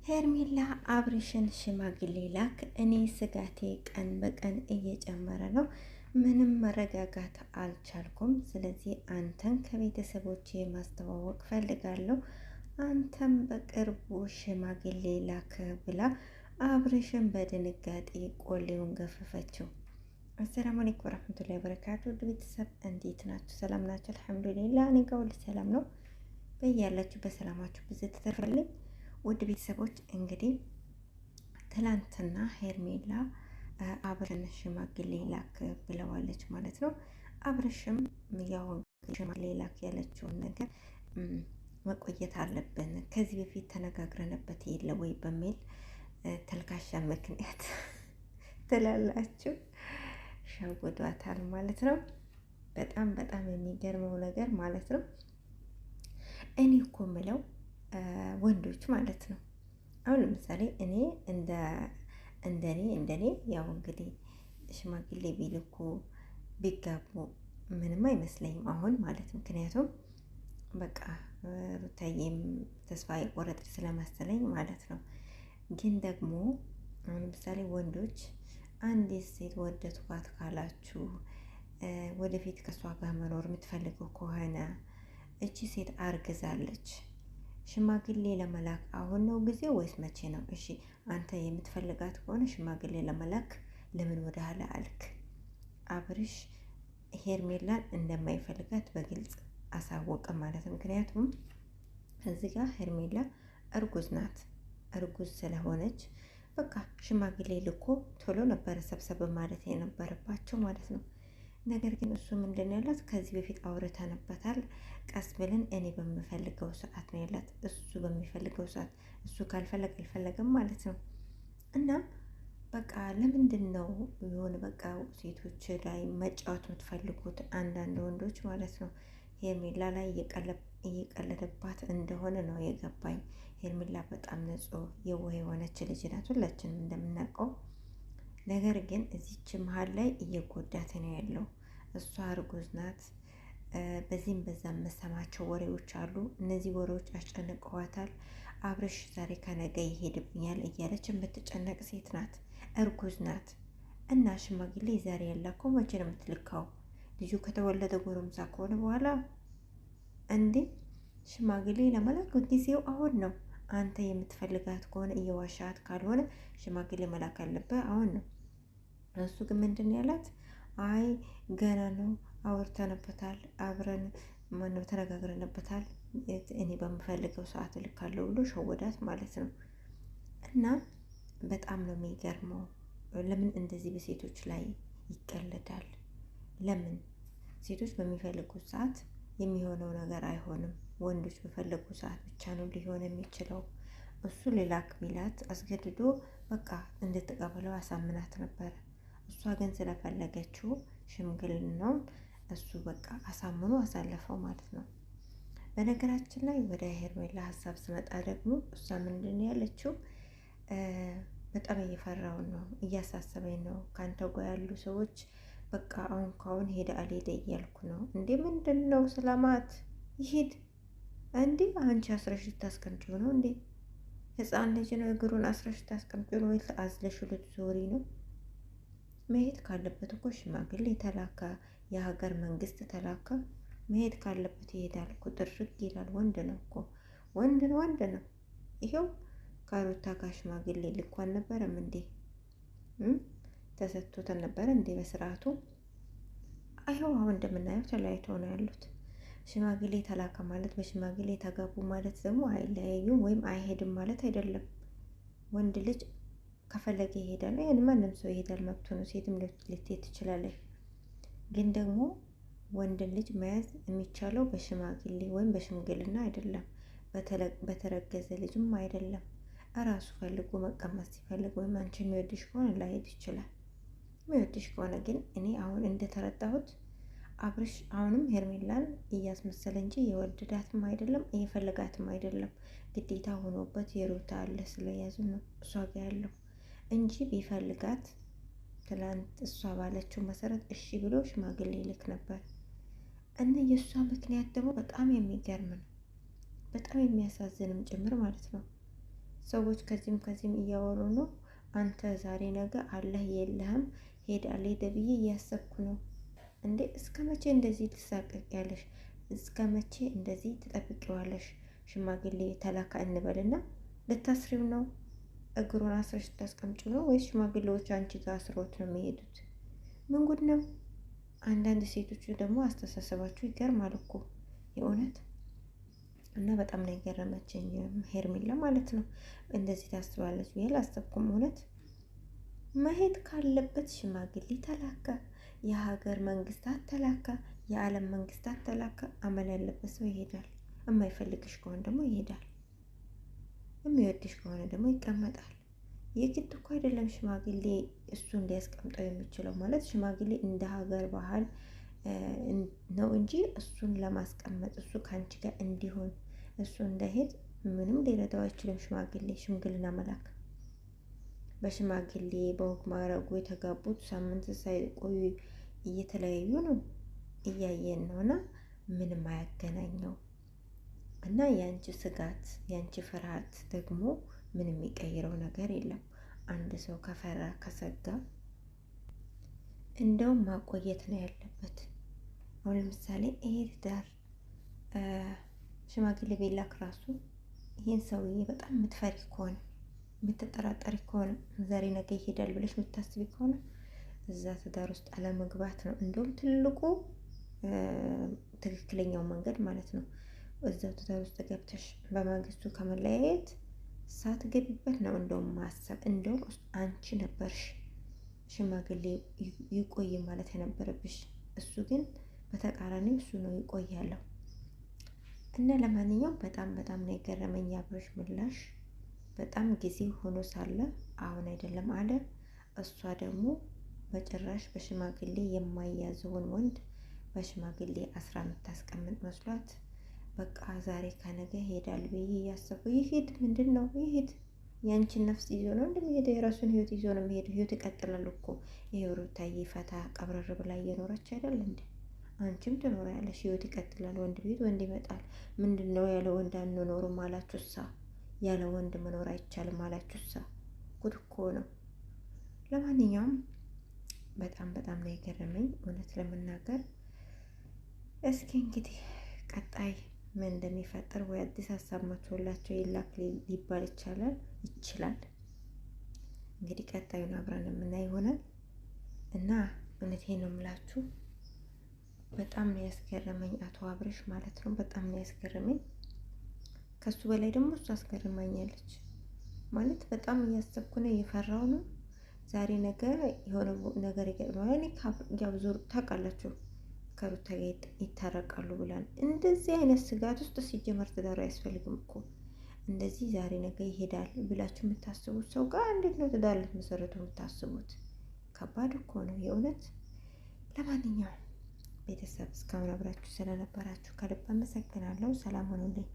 ሄርሜላ አብርሽን ሽማግሌ ላክ። እኔ ስጋቴ ቀን በቀን እየጨመረ ነው። ምንም መረጋጋት አልቻልኩም። ስለዚህ አንተን ከቤተሰቦቼ ማስተዋወቅ ፈልጋለሁ። አንተም በቅርቡ ሽማግሌ ላክ ብላ አብርሽን በድንጋጤ ቆሌውን ገፈፈችው። አሰላሙ አለይኩም ወራህመቱላሂ ወበረካቱ። ውድ ቤተሰብ እንዴት ናችሁ? ሰላም ናችሁ? አልሐምዱሊላህ እኔ ጋር ሁሉ ሰላም ነው። በያላችሁ በሰላማችሁ ብዙ ተተርፈልኝ። ውድ ቤተሰቦች እንግዲህ ትላንትና ሄርሜላ አብርሽን ሽማግሌ ላክ ብለዋለች ማለት ነው። አብርሽም ያው ሽማግሌ ላክ ያለችውን ነገር መቆየት አለብን ከዚህ በፊት ተነጋግረንበት የለ ወይ በሚል ተልካሻ ምክንያት ትላላችሁ ሸውዷታል ማለት ነው። በጣም በጣም የሚገርመው ነገር ማለት ነው እኔ እኮ ምለው ወንዶች ማለት ነው። አሁን ለምሳሌ እኔ እንደኔ ያው እንግዲህ ሽማግሌ ቢልኩ ቢጋቡ ምንም አይመስለኝም አሁን ማለት ምክንያቱም በቃ ሩታዬም ተስፋ የቆረጠች ስለመሰለኝ ማለት ነው። ግን ደግሞ አሁን ለምሳሌ ወንዶች አንዲት ሴት ወደድኳት ካላችሁ ወደፊት ከእሷ ጋር መኖር የምትፈልገው ከሆነ እቺ ሴት አርግዛለች ሽማግሌ ለመላክ አሁን ነው ጊዜ ወይስ መቼ ነው? እሺ አንተ የምትፈልጋት ከሆነ ሽማግሌ ለመላክ ለምን ወደ ኋላ አልክ? አብርሽ ሄርሜላን እንደማይፈልጋት በግልጽ አሳወቀ ማለት ነው። ምክንያቱም እዚህ ጋር ሄርሜላ እርጉዝ ናት። እርጉዝ ስለሆነች በቃ ሽማግሌ ልኮ ቶሎ ነበረ ሰብሰብ ማለት የነበረባቸው ማለት ነው። ነገር ግን እሱ ምንድን ያላት ከዚህ በፊት አውርተንበታል። ቀስ ብለን እኔ በምፈልገው ሰዓት ነው ያላት። እሱ በሚፈልገው ሰዓት እሱ ካልፈለገ አልፈለገም ማለት ነው። እና በቃ ለምንድን ነው የሆነ በቃ ሴቶች ላይ መጫወት የምትፈልጉት? አንዳንድ ወንዶች ማለት ነው ሄርሜላ ላይ እየቀለደባት እንደሆነ ነው የገባኝ። ሄርሜላ በጣም ንጹሕ የዋህ የሆነች ልጅ ናት፣ ሁላችንም እንደምናውቀው። ነገር ግን እዚች መሀል ላይ እየጎዳት ነው ያለው። እሷ እርጉዝ ናት። በዚህም በዛም መሰማቸው ወሬዎች አሉ። እነዚህ ወሬዎች አስጨንቀዋታል። አብርሽ ዛሬ ከነገ ይሄድብኛል እያለች የምትጨነቅ ሴት ናት። እርጉዝ ናት እና ሽማግሌ ዛሬ ያላከው መቼ ነው የምትልካው? ልጁ ከተወለደ ጎረምሳ ከሆነ በኋላ እንዴ ሽማግሌ ለመላክ ጊዜው አሁን ነው። አንተ የምትፈልጋት ከሆነ እየዋሻት ካልሆነ ሽማግሌ መላክ አለበት አሁን ነው። እሱ ግን ምንድን ያላት? አይ ገና ነው፣ አውርተንበታል፣ አብረን ማነው ተነጋግረንበታል፣ እኔ በምፈልገው ሰዓት እልካለሁ ብሎ ሸወዳት ማለት ነው። እና በጣም ነው የሚገርመው። ለምን እንደዚህ በሴቶች ላይ ይቀለዳል? ለምን ሴቶች በሚፈልጉት ሰዓት የሚሆነው ነገር አይሆንም? ወንዶች በፈለጉ ሰዓት ብቻ ነው ሊሆን የሚችለው። እሱ ሌላ ክቢላት አስገድዶ በቃ እንድትቀበለው አሳምናት ነበረ። እሷ ግን ስለፈለገችው ሽምግልናውን እሱ በቃ አሳምኖ አሳለፈው ማለት ነው። በነገራችን ላይ ወደ ሄርሜላ ሀሳብ ስመጣ ደግሞ እሷ ምንድን ያለችው በጣም እየፈራው ነው፣ እያሳሰበኝ ነው። ከአንተ ጋር ያሉ ሰዎች በቃ አሁን ካሁን ሄደ አልሄደ እያልኩ ነው። እንዴ ምንድን ነው ስላማት ይሄድ እንዴ? አንቺ አስረሽ ልታስቀምጪው ነው እንዴ? ህፃን ልጅ ነው። እግሩን አስረሽ ልታስቀምጪው ነው ወይ አዝለሽ ልትዞሪ ነው? መሄድ ካለበት እኮ ሽማግሌ ተላካ፣ የሀገር መንግስት ተላካ። መሄድ ካለበት ይሄዳል እኮ፣ ጥርግ ይላል። ወንድ ነው እኮ ወንድ ነው። ይሄው ከሩታ ጋር ሽማግሌ ልኮ አልነበረም እንዴ? ተሰጥቶት ነበረ እንዴ በስርዓቱ? አይኸው አሁን እንደምናየው ተለያይተው ነው ያሉት። ሽማግሌ ተላካ ማለት በሽማግሌ ተጋቡ ማለት ደግሞ አይለያዩም ወይም አይሄድም ማለት አይደለም። ወንድ ልጅ ከፈለገ ይሄዳል። ያን ማንም ሰው ይሄዳል፣ መብቱ ነው። ሴትም ልትሄድ ትችላለች። ግን ደግሞ ወንድ ልጅ መያዝ የሚቻለው በሽማግሌ ወይም በሽምግልና አይደለም። በተረገዘ ልጅም አይደለም። እራሱ ፈልጎ መቀመጥ ሲፈልግ ወይም አንቺ የሚወድሽ ከሆነ ላይሄድ ይችላል። የሚወድሽ ከሆነ ግን እኔ አሁን እንደተረዳሁት አብርሽ አሁንም ሄርሜላን እያስመሰለ እንጂ የወደዳትም አይደለም እየፈለጋትም አይደለም። ግዴታ ሆኖበት የሩታ አለ ስለያዙ ነው እሷ ጋር ያለው እንጂ ቢፈልጋት ትላንት እሷ ባለችው መሰረት እሺ ብሎ ሽማግሌ ይልክ ነበር። እና የእሷ ምክንያት ደግሞ በጣም የሚገርም ነው፣ በጣም የሚያሳዝንም ጭምር ማለት ነው። ሰዎች ከዚህም ከዚህም እያወሩ ነው። አንተ ዛሬ ነገ አለህ የለህም ሄዳለሁ ሄደ ብዬ እያሰብኩ ነው። እንዴ እስከ መቼ እንደዚህ ትሳቀቂያለሽ? እስከ መቼ እንደዚህ ትጠብቂዋለሽ? ሽማግሌ ተላካ እንበልና ልታስሪው ነው? እግሩን አስረሽ ታስቀምጪው ነው ወይስ ሽማግሌዎች አንቺ ጋር አስሮት ነው የሚሄዱት? ምን ጉድ ነው? አንዳንድ ሴቶቹ ደግሞ አስተሳሰባችሁ ይገርማል እኮ የእውነት። እና በጣም ነው የገረመችኝ ሄርሜላ ማለት ነው። እንደዚህ ታስባለች ብዬ አላሰብኩም እውነት። መሄድ ካለበት ሽማግሌ ተላካ፣ የሀገር መንግስታት ተላካ፣ የዓለም መንግስታት ተላካ። አመል ያለበት ሰው ይሄዳል። የማይፈልግሽ ከሆነ ደግሞ ይሄዳል። የሚወድሽ ከሆነ ደግሞ ይቀመጣል። የግድ እኮ አይደለም ሽማግሌ እሱ እንዲያስቀምጠው የሚችለው ማለት ሽማግሌ እንደ ሀገር ባህል ነው እንጂ እሱን ለማስቀመጥ እሱ ከአንቺ ጋር እንዲሆን እሱ እንዳይሄድ ምንም ሊረዳው አይችልም። ሽማግሌ ሽምግልና መላክ በሽማግሌ በወግ ማዕረጉ የተጋቡት ሳምንት ሳይቆዩ እየተለያዩ ነው፣ እያየን ነው። እና ምንም አያገናኘው እና የአንቺ ስጋት የአንቺ ፍርሃት ደግሞ ምንም የሚቀይረው ነገር የለም። አንድ ሰው ከፈራ ከሰጋ እንደውም ማቆየት ነው ያለበት። አሁን ለምሳሌ ይሄ ትዳር ሽማግሌ ቤላክ ራሱ ይሄን ሰውዬ በጣም የምትፈሪ ከሆነ የምትጠራጠሪ ከሆነ ዛሬ ነገ ይሄዳል ብለሽ የምታስቢ ከሆነ እዛ ትዳር ውስጥ አለመግባት ነው እንደውም ትልቁ ትክክለኛው መንገድ ማለት ነው። እዛው ትዳር ውስጥ ገብተሽ በማግስቱ ከመለያየት ሳትገቢበት ነው እንደውም ማሰብ። እንደውም አንቺ ነበርሽ ሽማግሌ ይቆይ ማለት የነበረብሽ። እሱ ግን በተቃራኒው እሱ ነው ይቆያለሁ። እና ለማንኛውም በጣም በጣም ነው የገረመኝ አብርሽ ምላሽ። በጣም ጊዜ ሆኖ ሳለ አሁን አይደለም አለ። እሷ ደግሞ በጭራሽ በሽማግሌ የማያዘውን ወንድ በሽማግሌ አስራ የምታስቀምጥ መስሏት በቃ ዛሬ ከነገ ሄዳል ብዬ እያሰብኩ ይሄድ ምንድን ነው ይሄድ? ያንቺን ነፍስ ይዞ ነው እንደሚሄደው፣ የራሱን ህይወት ይዞ ነው የሚሄደው። ህይወት ይቀጥላል እኮ። ይሄ ሩታዬ ፈታ ቀብረር ብላ እየኖረች አይደል እንዴ? አንቺም ትኖሪያለሽ፣ ህይወት ይቀጥላል። ወንድ ቤት ወንድ ይመጣል። ምንድን ነው ያለ ወንድ አንኖርም አላችሁሳ? ያለ ወንድ መኖር አይቻልም አላችሁሳ? ጉድ እኮ ነው። ለማንኛውም በጣም በጣም ነው የገረመኝ እውነት ለመናገር። እስኪ እንግዲህ ቀጣይ ምን እንደሚፈጠር ወይ አዲስ ሀሳብ መቶላቸው ይላክ ሊባል ይችላል። እንግዲህ ቀጣዩን አብረን የምናይ ይሆናል። እና እውነቴን ነው የምላችሁ በጣም ነው ያስገረመኝ አቶ አብርሽ ማለት ነው። በጣም ነው ያስገረመኝ። ከሱ በላይ ደግሞ እሱ አስገርማኛለች ማለት በጣም እያሰብኩ ነው፣ እየፈራው ነው። ዛሬ ነገር የሆነ ነገር ይገጥማል። እኔ ያው ዞር ታውቃላችሁ ከሩታ ጋር ይታረቃሉ ብላን እንደዚህ አይነት ስጋት ውስጥ ሲጀመር ትዳር አያስፈልግም እኮ። እንደዚህ ዛሬ ነገ ይሄዳል ብላችሁ የምታስቡት ሰው ጋር እንዴት ነው ትዳር ልትመሰረቱ የምታስቡት? ከባድ እኮ ነው የእውነት። ለማንኛውም ቤተሰብ እስካሁን አብራችሁ ስለነበራችሁ ከልብ አመሰግናለሁ። ሰላም ሆኑልኝ።